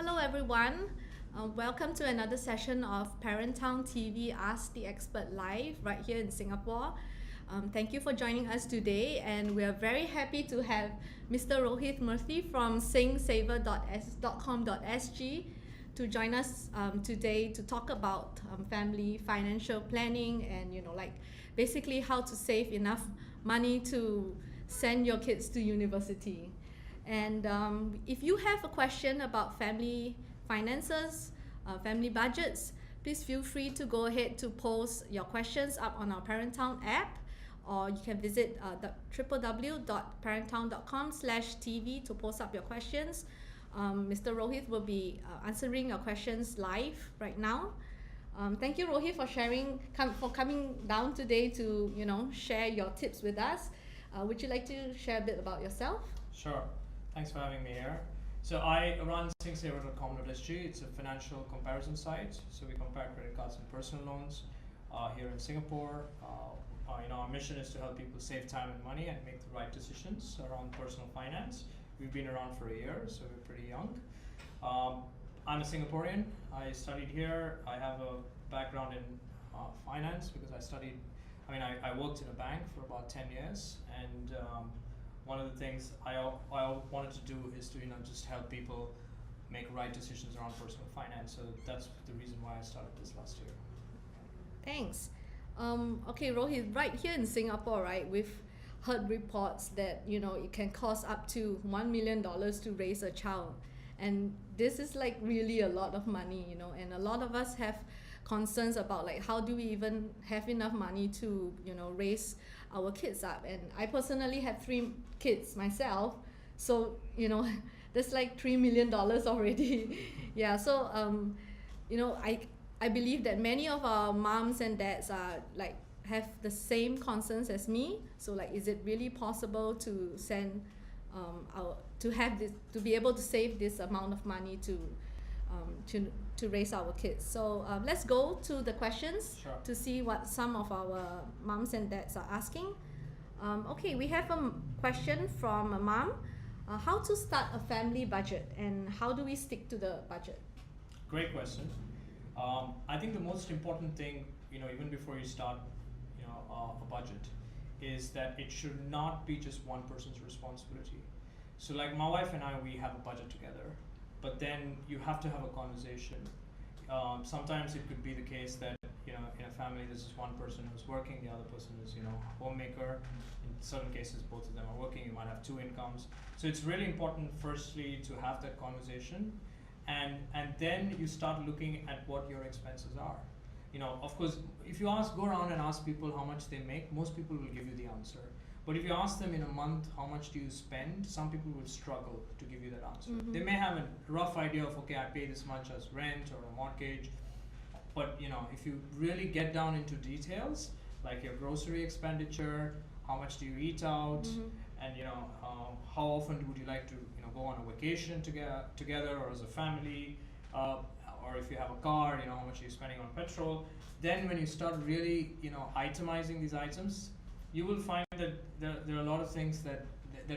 Hello everyone. Welcome to another session of Parent Town TV Ask the Expert Live right here in Singapore. Thank you for joining us today, and we are very happy to have Mr. Rohith Murthy from SingSavers.com.sg to join us today to talk about family financial planning and basically how to save enough money to send your kids to university. And if you have a question about family finances, family budgets, please feel free to go ahead to post your questions up on our Parent Town app, or you can visit www.parenttown.com/tv to post up your questions. Mr. Rohith will be answering your questions live right now. Thank you, Rohith, for coming down today to share your tips with us. Would you like to share a bit about yourself? Sure. Thanks for having me here. So I run SingSavers.com.sg. It's a financial comparison site. So we compare credit cards and personal loans here in Singapore. Our mission is to help people save time and money and make the right decisions around personal finance. We've been around for a year, so we're pretty young. I'm a Singaporean. I studied here. I have a background in finance because I worked in a bank for about 10 years, and one of the things I wanted to do is to just help people make right decisions around personal finance. So that's the reason why I started this last year. Thanks. Okay, Rohith, right here in Singapore, right, we've heard reports that it can cost up to $1 million to raise a child, and this is like really a lot of money, and a lot of us have concerns about how do we even have enough money to raise our kids up. And I personally have 3 kids myself, so that's like $3 million already. Yeah, so I believe that many of our moms and dads are have the same concerns as me. So is it really possible to send to be able to save this amount of money to raise our kids? So let's go to the questions. Sure. To see what some of our moms and dads are asking. Okay, we have a question from a mom. How to start a family budget, and how do we stick to the budget? Great question. I think the most important thing, even before you start, a budget, is that it should not be just one person's responsibility. So like my wife and I, we have a budget together, but then you have to have a conversation. Sometimes it could be the case that in a family there's just one person who's working, the other person is homemaker. In certain cases both of them are working. You might have 2 incomes. So it's really important firstly to have that conversation, and then you start looking at what your expenses are. Of course, if you go around and ask people how much they make, most people will give you the answer. But if you ask them in a month, how much do you spend, some people will struggle to give you that answer. Mm-hmm. They may have a rough idea of, okay, I pay this much as rent or a mortgage. But if you really get down into details, like your grocery expenditure, how much do you eat out, Mm-hmm. and how often would you like to go on a vacation together or as a family, or if you have a car, how much are you spending on petrol. Then when you start really itemizing these items, you will find that there are a lot of things that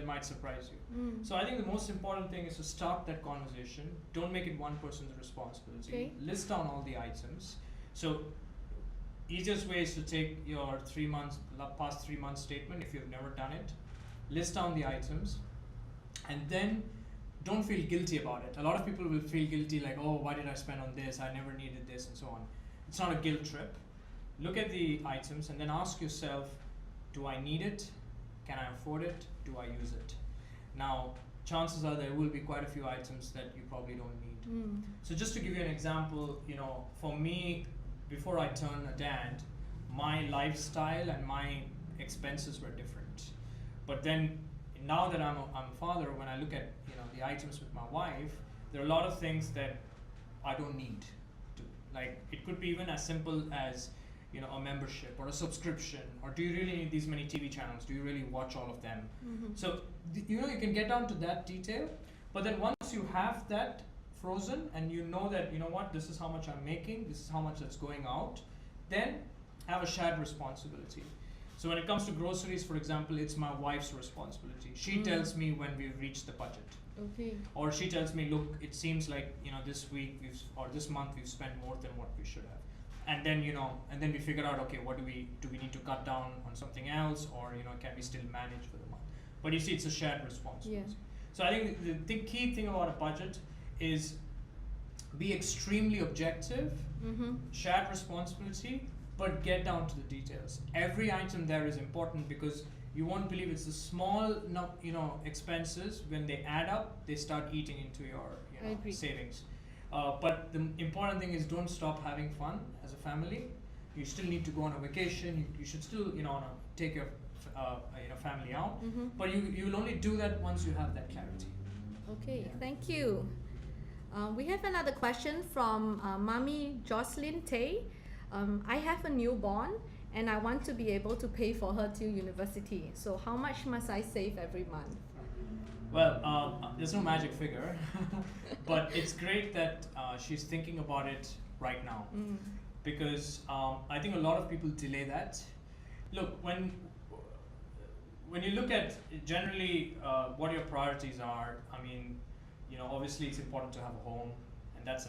might surprise you. So I think the most important thing is to start that conversation. Don't make it one person's responsibility. Okay. List down all the items. So easiest way is to take your past 3 months statement if you've never done it. List down the items, and then don't feel guilty about it. A lot of people will feel guilty, like, oh, why did I spend on this? I never needed this, and so on. It's not a guilt trip. Look at the items and then ask yourself, do I need it? Can I afford it? Do I use it? Now, chances are there will be quite a few items that you probably don't need. So just to give you an example, for me, before I turned a dad, my lifestyle and my expenses were different. But then, now that I'm a father, when I look at the items with my wife, there are a lot of things that I don't need to. Like, it could be even as simple as a membership or a subscription, or do you really need these many TV channels? Do you really watch all of them? Mm-hmm. So you can get down to that detail, but then once you have that frozen and that this is how much I'm making, this is how much that's going out, then have a shared responsibility. So when it comes to groceries, for example, it's my wife's responsibility. She tells me when we've reached the budget. Okay. Or she tells me, look, it seems like this week or this month we've spent more than what we should have, and then and then we figure out, okay, what do we need to cut down on something else, or can we still manage for the month? But you see, it's a shared responsibility. Yeah. So I think the key thing about a budget is be extremely objective, shared responsibility, but get down to the details. Every item there is important, because you won't believe it's the small expenses, when they add up, they start eating into your savings. But the important thing is, don't stop having fun as a family. You still need to go on a vacation. You should still take your family out. But you will only do that once you have that clarity. Okay, Yeah. thank you. We have another question from Mommy Jocelyn Tay. I have a newborn and I want to be able to pay for her till university. So how much must I save every month? Well, there's no magic figure, but it's great that she's thinking about it right now, because I think a lot of people delay that. Look, when you look at generally what your priorities are, I mean, obviously it's important to have a home, and that's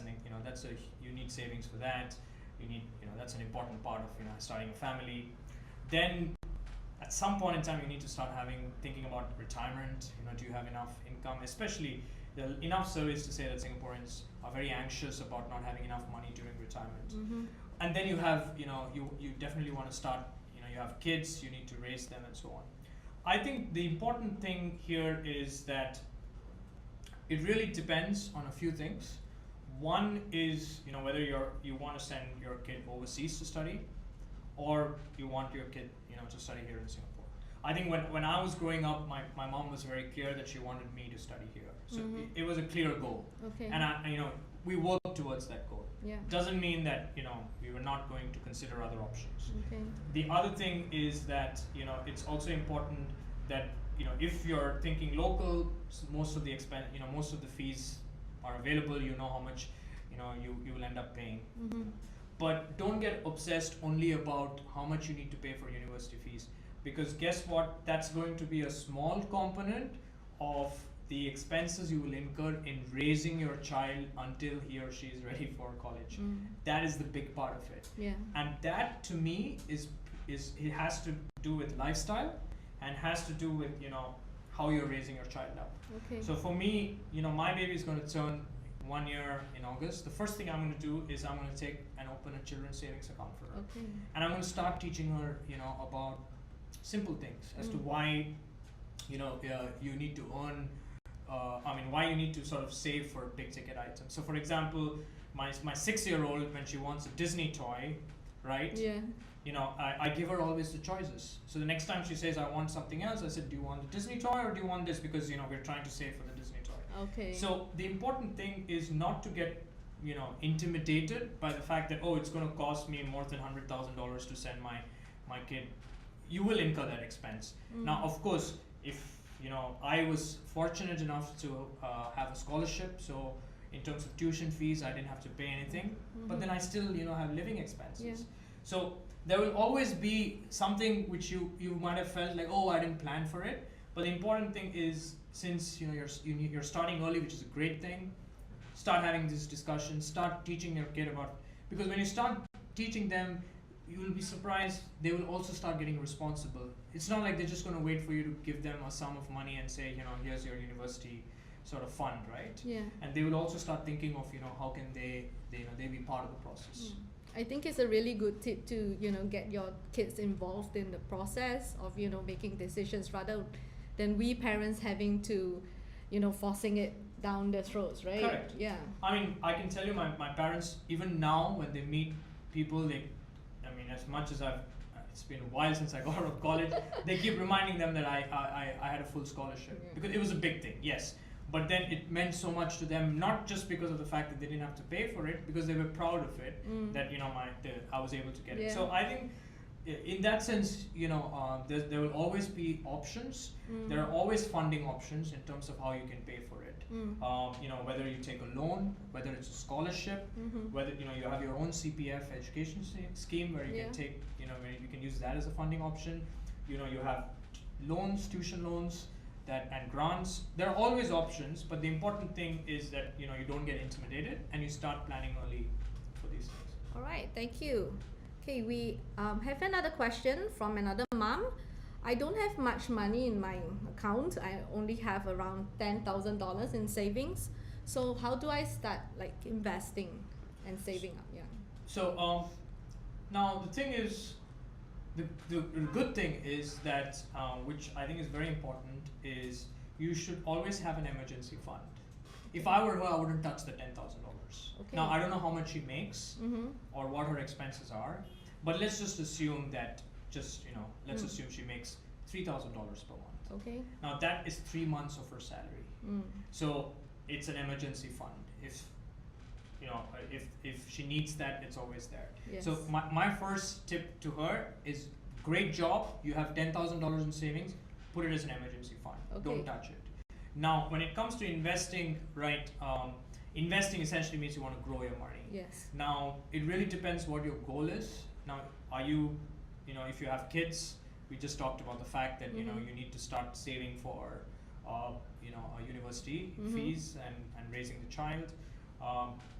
you need savings for that. You need, that's an important part of starting a family. Then at some point in time, you need to start thinking about retirement. Do you have enough income? Especially enough surveys to say that Singaporeans are very anxious about not having enough money during retirement. And then you have, you definitely want to start, you have kids, you need to raise them and so on. I think the important thing here is that it really depends on a few things. One is, whether you want to send your kid overseas to study, or you want your kid, to study here in Singapore. I think when I was growing up, my mom was very clear that she wanted me to study here. So it was a clear goal. Okay. And we worked towards that goal. Yeah. Doesn't mean that, we were not going to consider other options. Okay. The other thing is that, it's also important that, if you're thinking local, most of the most of the fees are available, how much, you will end up paying. But don't get obsessed only about how much you need to pay for university fees, because guess what? That's going to be a small component of the expenses you will incur in raising your child until he or she is ready for college. That is the big part of it. Yeah. And that, to me, is it has to do with lifestyle, and has to do with how you're raising your child up. Okay. So for me, my baby is going to turn 1 year in August. The first thing I'm going to do is I'm going to take and open a children's savings account for her. Okay. And I'm going to start teaching her, about simple things as to why, you need to earn, why you need to sort of save for big ticket items. So for example, my 6-year-old, when she wants a Disney toy, right? Yeah. I give her always the choices. So the next time she says, I want something else, I said, do you want the Disney toy or do you want this? Because, we're trying to save for the Disney toy. Okay. So the important thing is not to get, intimidated by the fact that, it's going to cost me more than $100,000 to send my kid. You will incur that expense. Now, of course, if, I was fortunate enough to have a scholarship, so in terms of tuition fees, I didn't have to pay anything, but then I still, have living expenses. Yeah. So there will always be something which you might have felt like, I didn't plan for it. But the important thing is, since you're starting early, which is a great thing, start having this discussion, start teaching your kid about, because when you start teaching them, you will be surprised, they will also start getting responsible. It's not like they're just going to wait for you to give them a sum of money and say, here's your university sort of fund, right? Yeah. And they will also start thinking of, how can they be part of the process. I think it's a really good tip to, get your kids involved in the process of, making decisions, rather than we parents having to, forcing it down their throats, right? Correct. Yeah. I can tell you, my parents, even now when they meet people, as much as it's been a while since I got out of college, they keep reminding them that I had a full scholarship, because it was a big thing, yes. But then it meant so much to them, not just because of the fact that they didn't have to pay for it, because they were proud of it, that I was able to get it. So I think, in that sense, there will always be options. There are always funding options in terms of how you can pay for it. Whether you take a loan, whether it's a scholarship, whether you have your own CPF education scheme where you can take, where you can use that as a funding option. You have loans, tuition loans. that, and grants, there are always options, but the important thing is that you don't get intimidated and you start planning early for these things. All right, thank you. Okay, we have another question from another mom. I don't have much money in my account. I only have around $10,000 in savings. So how do I start like investing and saving up? Yeah. So now the thing is, the good thing is that which I think is very important is you should always have an emergency fund. If I were her, I wouldn't touch the $10,000. Okay. Now I don't know how much she makes Mm-hmm. or what her expenses are, but let's just assume that let's assume she makes $3,000 per month. Okay. Now that is 3 months of her salary. Mm. So it's an emergency fund. If she needs that, it's always there. Yes. So my first tip to her is, great job, you have $10,000 in savings, put it as an emergency fund. Okay. Don't touch it. Now when it comes to investing, right, investing essentially means you want to grow your money. Yes. Now it really depends what your goal is. Now are you, if you have kids, we just talked about the fact that you need to start saving for university fees and raising the child.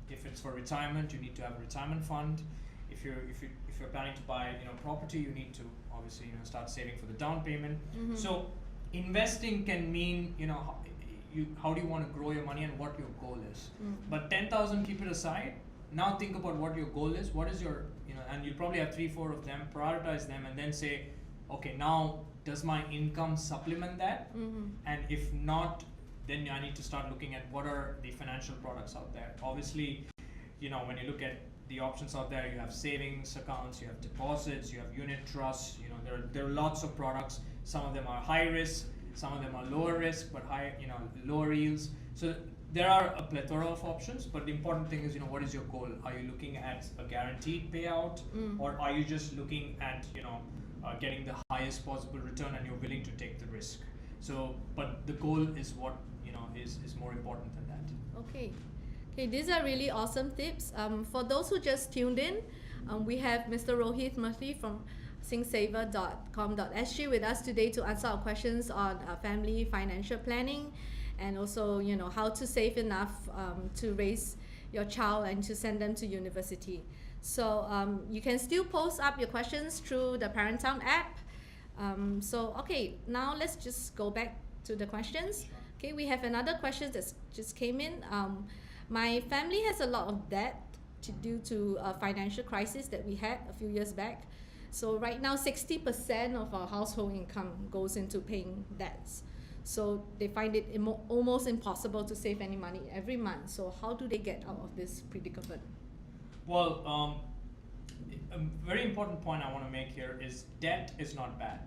If it's for retirement, you need to have a retirement fund. If you're planning to buy property, you need to obviously start saving for the down payment. So investing can mean how do you want to grow your money and what your goal is. But 10,000, keep it aside. Now think about what your goal is. What is your and you'll probably have 3-4 of them. Prioritize them and then say, okay, now does my income supplement that? And if not, then I need to start looking at what are the financial products out there. Obviously, when you look at the options out there, you have savings accounts, you have deposits, you have unit trusts. There are lots of products. Some of them are high risk, some of them are lower risk, but lower yields. So there are a plethora of options, but the important thing is, what is your goal? Are you looking at a guaranteed payout, or are you just looking at, getting the highest possible return and you're willing to take the risk? So, but the goal is what, is more important than that. Okay. Okay, these are really awesome tips. For those who just tuned in, we have Mr. Rohith Murthy from SingSavers.com.SG with us today to answer our questions on family financial planning, and also how to save enough to raise your child and to send them to university. So you can still post up your questions through the Parent Town app. So okay, now let's just go back to the questions. Okay, we have another question that just came in. My family has a lot of debt due to a financial crisis that we had a few years back. So right now 60% of our household income goes into paying debts. So they find it almost impossible to save any money every month. So how do they get out of this predicament? Well, a very important point I want to make here is debt is not bad.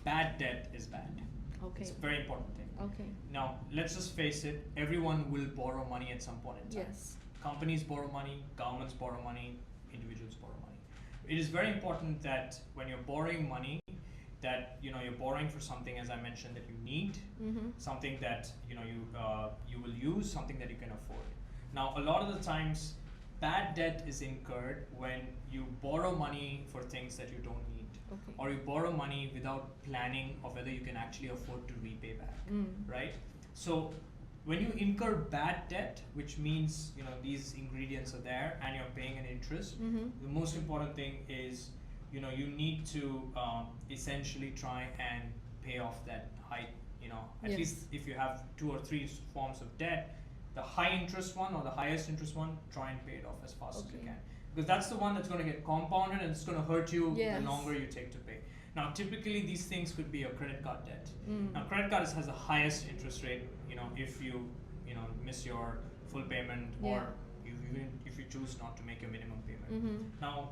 Bad debt is bad. Okay. It's a very important thing. Okay. Now, let's just face it, everyone will borrow money at some point in time. Yes. Companies borrow money, governments borrow money, individuals borrow money. It is very important that when you're borrowing money, that you're borrowing for something, as I mentioned, that you need, something that you will use, something that you can afford. Now, a lot of the times, bad debt is incurred when you borrow money for things that you don't need. Okay. Or you borrow money without planning of whether you can actually afford to repay back, right? So when you incur bad debt, which means these ingredients are there and you're paying an interest, the most important thing is you need to essentially try and pay off that high, at least if you have 2 or 3 forms of debt, the high interest one or the highest interest one, try and pay it off as fast as you can. Because that's the one that's going to get compounded and it's going to hurt you the longer you take to pay. Now, typically these things could be a credit card debt. Now, credit card has the highest interest rate, if you, miss your full payment or if you choose not to make a minimum payment. Now,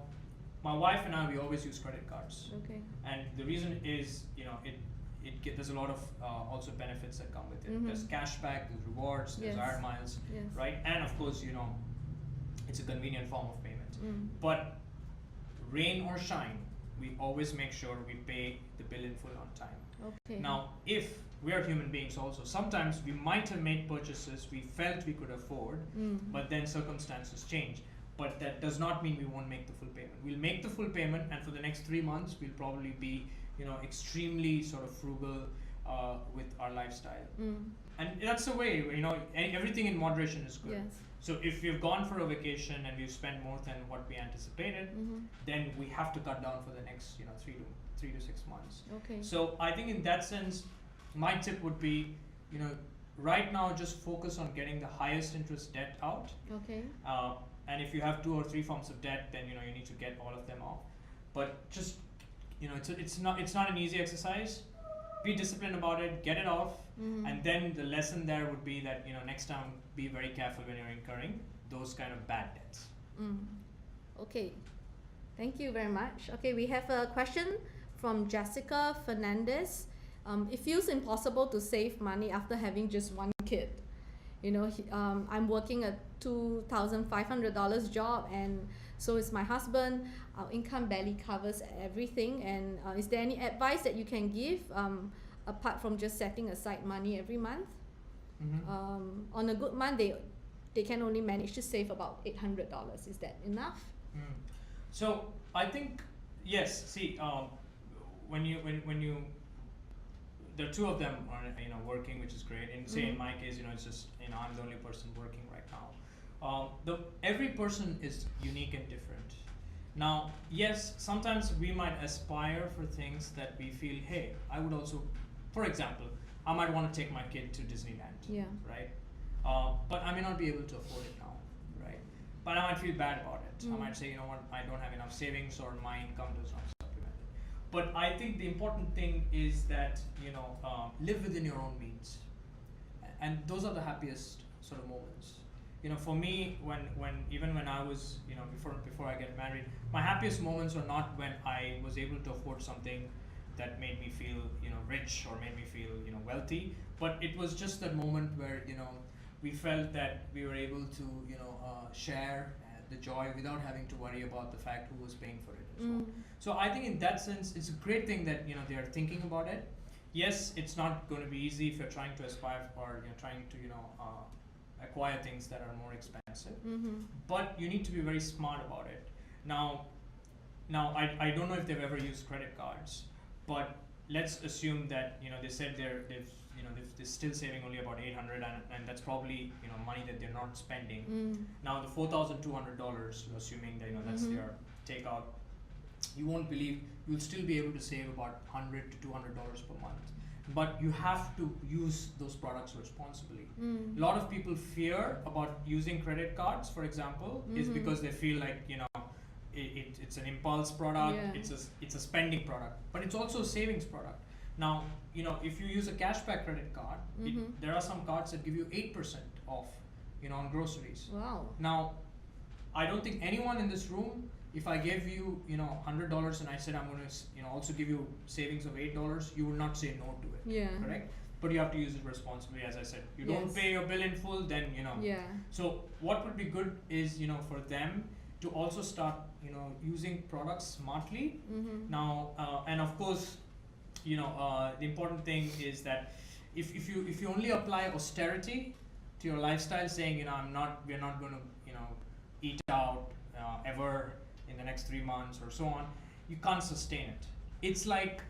my wife and I, we always use credit cards. Okay. And the reason is, there's a lot of also benefits that come with it. There's cashback, there's rewards, there's air miles, right? And of course, it's a convenient form of payment. But rain or shine, we always make sure we pay the bill in full on time. Okay. Now, if we are human beings also, sometimes we might have made purchases we felt we could afford, but then circumstances change. But that does not mean we won't make the full payment. We'll make the full payment, and for the next 3 months, we'll probably be, extremely sort of frugal with our lifestyle. Mm. And that's the way, everything in moderation is good. Yes. So if we've gone for a vacation and we've spent more than what we anticipated, then we have to cut down for the next, 3 to 6 months. Okay. So I think in that sense, my tip would be, right now just focus on getting the highest interest debt out. Okay. And if you have 2 or 3 forms of debt, then you need to get all of them off. But just, it's not an easy exercise. Be disciplined about it, get it off, and then the lesson there would be that next time be very careful when you're incurring those kind of bad debts. Okay, thank you very much. Okay, we have a question from Jessica Fernandez. It feels impossible to save money after having just one kid. I'm working a $2,500 job, and so is my husband. Our income barely covers everything. And is there any advice that you can give apart from just setting aside money every month? On a good month, they can only manage to save about $800. Is that enough? So I think yes. See, when you there are 2 of them are working, which is great. And say in my case, it's just I'm the only person working right now. Every person is unique and different. Now, yes, sometimes we might aspire for things that we feel, hey, I would also, for example, I might want to take my kid to Disneyland, right? But I may not be able to afford it now, right? But I might feel bad about it. I might say, you know what, I don't have enough savings or my income does not supplement it. But I think the important thing is that, live within your own means. And those are the happiest sort of moments. For me, even when I was, before I get married, my happiest moments were not when I was able to afford something that made me feel, rich or made me feel, wealthy, but it was just that moment where, we felt that we were able to, share the joy without having to worry about the fact who was paying for it as well. So I think in that sense, it's a great thing that, they are thinking about it. Yes, it's not going to be easy if you're trying to aspire or trying to, acquire things that are more expensive, but you need to be very smart about it. Now I don't know if they've ever used credit cards, but let's assume that they said they're still saving only about $800, and that's probably money that they're not spending. Now the $4,200, assuming that that's their takeout, you won't believe you'll still be able to save about $100 to $200 per month. But you have to use those products responsibly. A lot of people fear about using credit cards, for example, is because they feel like it's an impulse product, it's a spending product, but it's also a savings product. Now, if you use a cashback credit card, there are some cards that give you 8% off, on groceries. Wow. Now, I don't think anyone in this room, if I gave you, $100 and I said I'm going to, also give you savings of $8, you will not say no to it. Yeah. Correct? But you have to use it responsibly, as I said. You don't pay your bill in full, then, Yeah. So what would be good is, for them to also start, using products smartly. Now, and of course, the important thing is that if you only apply austerity to your lifestyle, saying, we're not going to, eat out ever in the next 3 months or so on, you can't sustain it. It's like,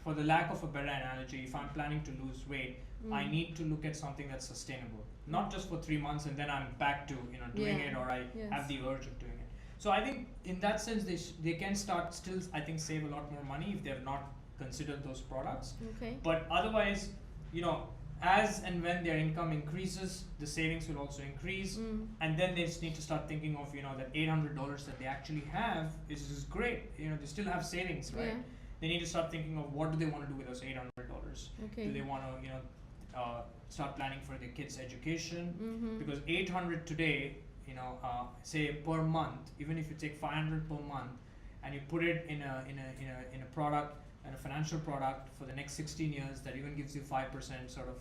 for the lack of a better analogy, if I'm planning to lose weight, I need to look at something that's sustainable, not just for 3 months and then I'm back to doing it, or I have the urge of doing it. So I think in that sense they can start still, I think, save a lot more money if they have not considered those products. Okay. But otherwise, as and when their income increases, the savings will also increase, and then they just need to start thinking of that $800 that they actually have is great. They still have savings, right? Yeah. They need to start thinking of what do they want to do with those $800. Okay. Do they want to start planning for their kids' education? Because $800 today, say per month, even if you take $500 per month and you put it in a product, and a financial product for the next 16 years that even gives you 5% sort of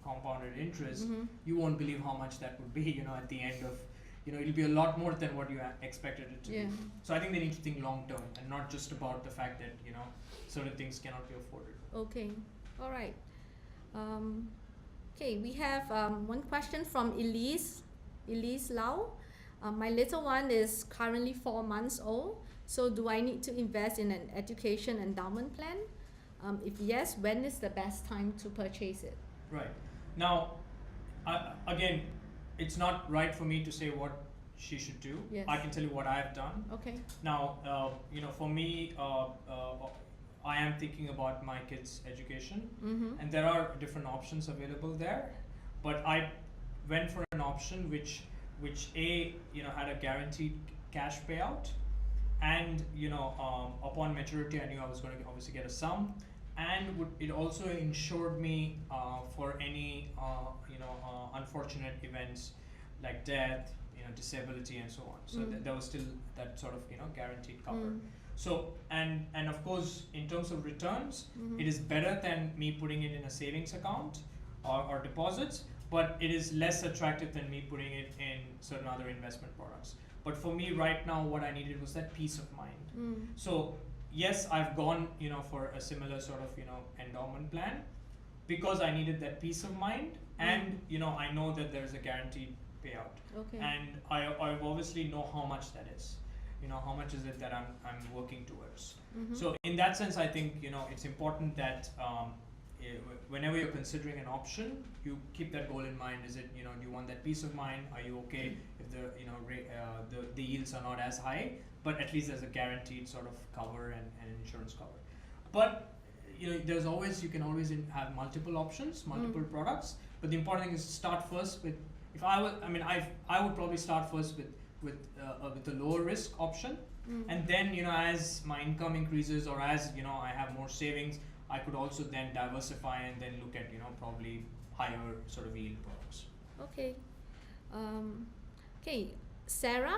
compounded interest, you won't believe how much that would be at the end of it'll be a lot more than what you expected it to be. So I think they need to think long term and not just about the fact that certain things cannot be afforded. Okay, all right. Okay, we have one question from Elise Lau. My little one is currently 4 months old. So do I need to invest in an education endowment plan? If yes, when is the best time to purchase it? Right. Now, again, it's not right for me to say what she should do. Yes. I can tell you what I've done. Okay. Now, for me, I am thinking about my kids' education, and there are different options available there. But I went for an option which had a guaranteed cash payout, and upon maturity, I knew I was going to obviously get a sum, and it also insured me for any unfortunate events like death, disability, and so on. So there was still that sort of guaranteed cover. So and of course, in terms of returns, it is better than me putting it in a savings account or deposits, but it is less attractive than me putting it in certain other investment products. But for me right now, what I needed was that peace of mind. So yes, I've gone for a similar sort of endowment plan because I needed that peace of mind, and I know that there's a guaranteed payout. Okay. And I obviously know how much that is. How much is it that I'm working towards. So in that sense, I think it's important that whenever you're considering an option, you keep that goal in mind. Is it do you want that peace of mind? Are you okay if the yields are not as high, but at least there's a guaranteed sort of cover and insurance cover. But there's always, you can always have multiple options, multiple products. But the important thing is to start first with. If I would probably start first with the lower risk option, and then as my income increases, or as I have more savings, I could also then diversify and then look at probably higher sort of yield products. Okay. Okay.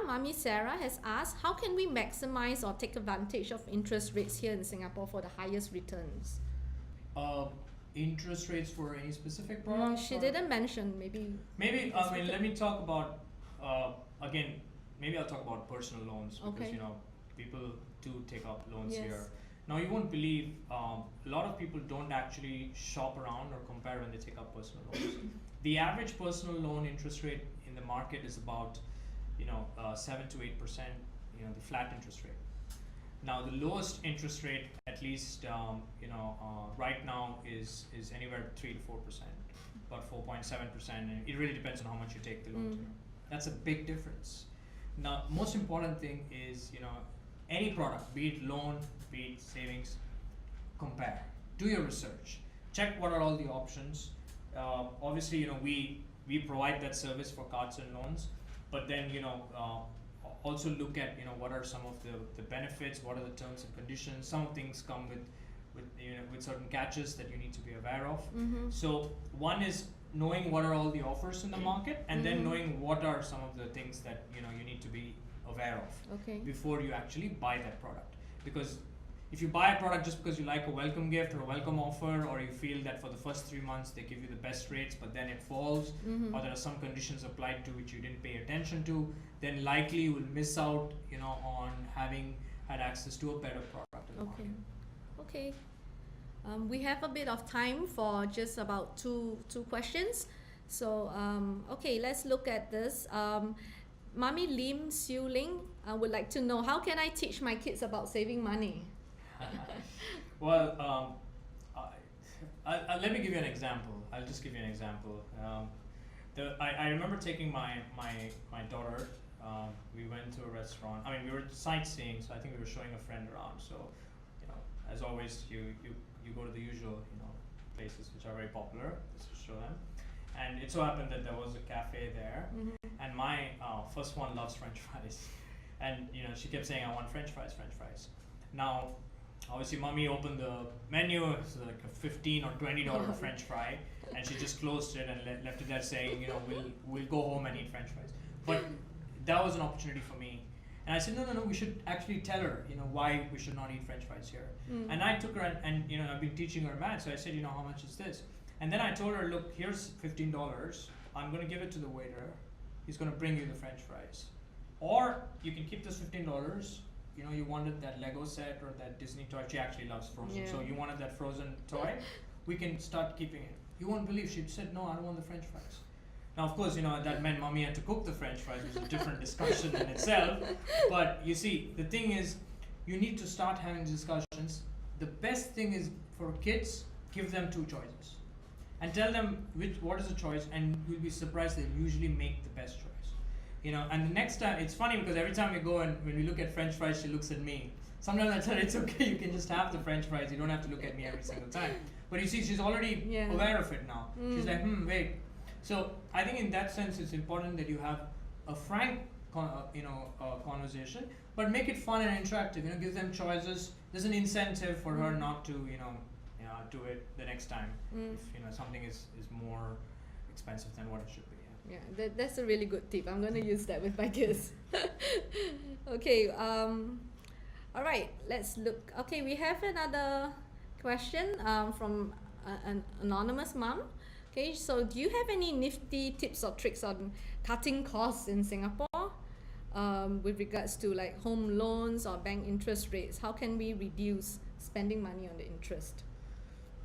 Mommy Sarah has asked, how can we maximize or take advantage of interest rates here in Singapore for the highest returns? Interest rates for any specific product? She didn't mention. Maybe. Let me talk about again. Maybe I'll talk about personal loans because people do take up loans here. Now you won't believe a lot of people don't actually shop around or compare when they take up personal loans. The average personal loan interest rate in the market is about 7 to 8%. The flat interest rate. Now the lowest interest rate, at least right now, is anywhere 3 to 4%, about 4.7%, and it really depends on how much you take the loan to. That's a big difference. Now, most important thing is any product, be it loan, be it savings, compare, do your research, check what are all the options. Obviously, we provide that service for cards and loans, but then also look at what are some of the benefits, what are the terms and conditions. Some things come with certain catches that you need to be aware of. So one is knowing what are all the offers in the market, and then knowing what are some of the things that you need to be aware of before you actually buy that product. Because if you buy a product just because you like a welcome gift or a welcome offer, or you feel that for the first 3 months they give you the best rates, but then it falls, or there are some conditions applied to which you didn't pay attention to, then likely you will miss out on having had access to a better product in the market. Okay. We have a bit of time for just about two questions. So, let's look at this. Mommy Lim Siu Ling would like to know, how can I teach my kids about saving money? Well, let me give you an example. I'll just give you an example. I remember taking my daughter. We went to a restaurant. We were sightseeing, so I think we were showing a friend around. So, as always, you go to the usual places which are very popular just to show them. And it so happened that there was a cafe there, and my first one loves French fries, and she kept saying, "I want French fries." Now, obviously, mommy opened the menu. It's like a $15 or $20 French fry, and she just closed it and left it there, saying, we'll go home and eat French fries. But that was an opportunity for me, and I said, no, we should actually tell her, why we should not eat French fries here. And I took her and I've been teaching her math, so I said, how much is this? And then I told her, look, here's $15. I'm going to give it to the waiter. He's going to bring you the French fries. Or you can keep this $15. You wanted that Lego set or that Disney toy. She actually loves Frozen, so you wanted that Frozen toy. We can start keeping it. You won't believe she said, no, I don't want the French fries. Now, of course, that meant mommy had to cook the French fries, which is a different discussion in itself. But you see, the thing is, you need to start having discussions the best thing is for kids, give them two choices and tell them what is the choice, and you'll be surprised they usually make the best choice. And the next time, it's funny because every time we go and when we look at French fries, she looks at me. Sometimes I tell her it's okay, you can just have the French fries, you don't have to look at me every single time. But you see, she's already aware of it now. She's like, wait. So I think in that sense, it's important that you have a frank, conversation, but make it fun and interactive. Give them choices. There's an incentive for her not to, do it the next time if something is more expensive than what it should be. Yeah, that's a really good tip. I'm going to use that with my kids. Okay. All right. Let's look. Okay, we have another question from an anonymous mom. Okay, so do you have any nifty tips or tricks on cutting costs in Singapore with regards to like home loans or bank interest rates? How can we reduce spending money on the interest?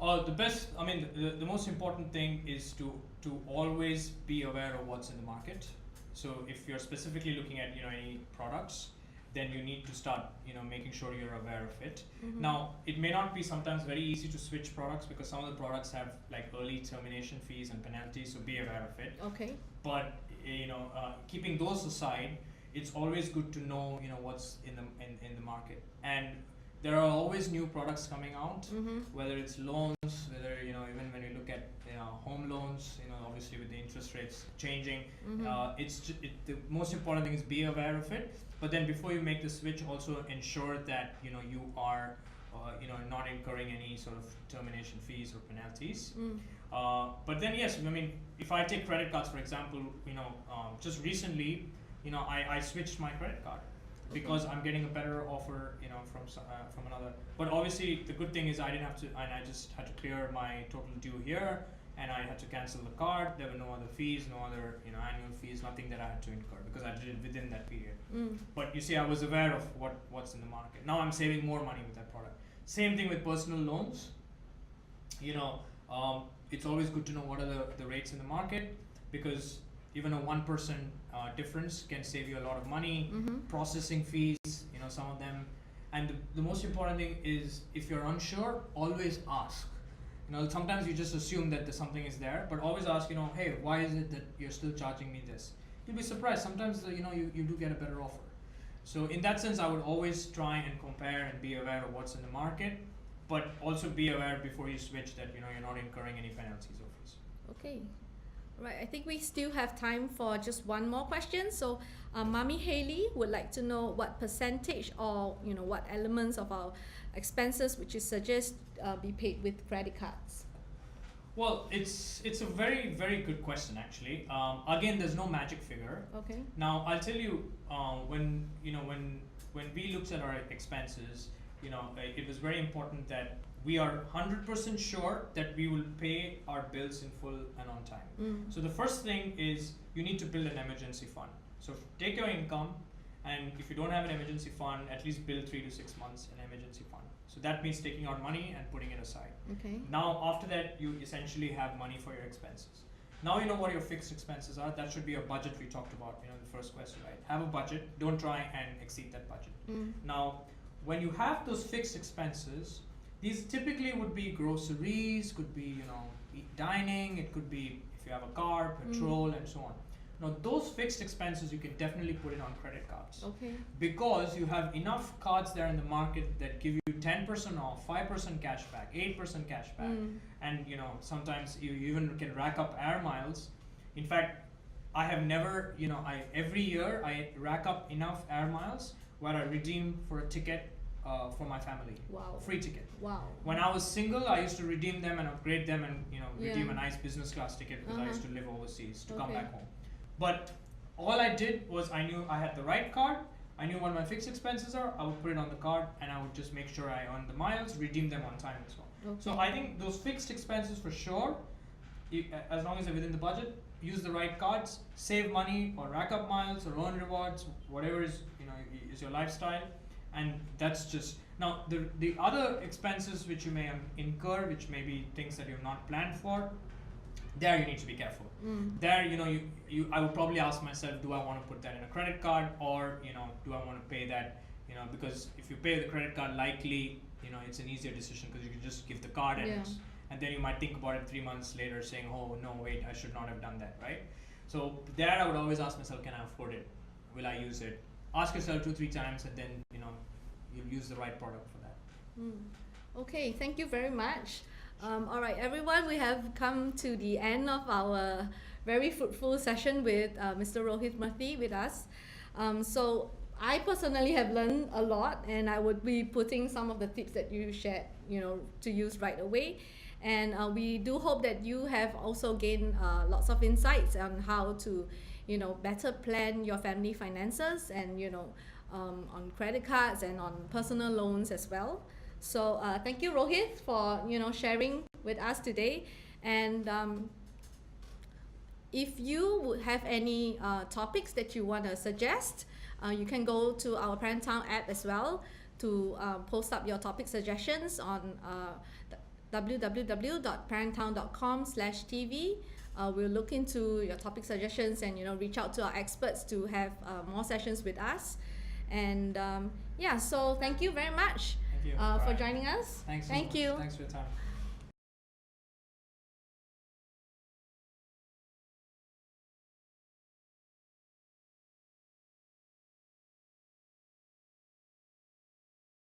The most important thing is to always be aware of what's in the market. So if you're specifically looking at any products, then you need to start making sure you're aware of it. Now, it may not be sometimes very easy to switch products because some of the products have like early termination fees and penalties, so be aware of it. Okay. But keeping those aside, it's always good to know what's in the market, and there are always new products coming out, whether it's loans, whether even when you look at home loans, obviously with the interest rates changing, the most important thing is be aware of it. But then before you make the switch, also ensure that you are not incurring any sort of termination fees or penalties. But then yes, if I take credit cards for example, just recently, I switched my credit card because I'm getting a better offer, from another. But obviously, the good thing is I didn't have to, and I just had to clear my total due here, and I had to cancel the card. There were no other fees, no other annual fees, nothing that I had to incur because I did it within that period. But you see, I was aware of what's in the market. Now I'm saving more money with that product. Same thing with personal loans. It's always good to know what are the rates in the market, because even a 1% difference can save you a lot of money. Processing fees, some of them. And the most important thing is, if you're unsure, always ask. Sometimes you just assume that something is there, but always ask, hey, why is it that you're still charging me this? You'll be surprised. Sometimes, you do get a better offer. So in that sense, I would always try and compare and be aware of what's in the market, but also be aware before you switch that, you're not incurring any penalties or fees. Okay. Right, I think we still have time for just one more question. So, Mami Haley would like to know what percentage or what elements of our expenses which you suggest be paid with credit cards. Well, it's a very, very good question actually. Again, there's no magic figure. Okay. Now I'll tell you, when we looked at our expenses, it was very important that we are 100% sure that we will pay our bills in full and on time. So the first thing is you need to build an emergency fund. So take your income, and if you don't have an emergency fund, at least build 3 to 6 months an emergency fund. So that means taking out money and putting it aside. Okay. Now after that, you essentially have money for your expenses. Now you know what your fixed expenses are. That should be a budget we talked about, the first question, right? Have a budget. Don't try and exceed that budget. Now, when you have those fixed expenses, these typically would be groceries, could be dining, it could be if you have a car, petrol, and so on. Now those fixed expenses you can definitely put in on credit cards. Okay. Because you have enough cards there in the market that give you 10% off, 5% cash back, 8% cash back, and sometimes you even can rack up air miles. In fact, I have never, every year I rack up enough air miles where I redeem for a ticket for my family. Wow. A free ticket. Wow. When I was single, I used to redeem them and upgrade them and redeem a nice business class ticket because I used to live overseas to come back home. But all I did was I knew I had the right card, I knew what my fixed expenses are, I would put it on the card and I would just make sure I earned the miles, redeem them on time as well. Okay. So I think those fixed expenses for sure, as long as they're within the budget, use the right cards, save money or rack up miles or earn rewards, whatever is your lifestyle. And that's just, now the other expenses which you may incur, which may be things that you have not planned for, there you need to be careful. There, I would probably ask myself, do I want to put that in a credit card, or do I want to pay that because if you pay the credit card, likely, it's an easier decision because you can just give the card and then you might think about it 3 months later saying, oh, no, wait, I should not have done that, right? So there I would always ask myself, can I afford it? Will I use it? Ask yourself 2-3 times and then, you'll use the right product for that. Okay, thank you very much. All right, everyone, we have come to the end of our very fruitful session with Mr. Rohith Murthy with us. So I personally have learned a lot, and I would be putting some of the tips that you shared, to use right away. And we do hope that you have also gained lots of insights on how to, better plan your family finances and, on credit cards and on personal loans as well. So thank you, Rohith, for, sharing with us today. And if you would have any topics that you want to suggest, you can go to our Parent Town app as well to post up your topic suggestions on www.parenttown.com/TV. We'll look into your topic suggestions and reach out to our experts to have more sessions with us. And so thank you very much Thank you. for joining us. Thanks so Thank much. you. Thanks for your time.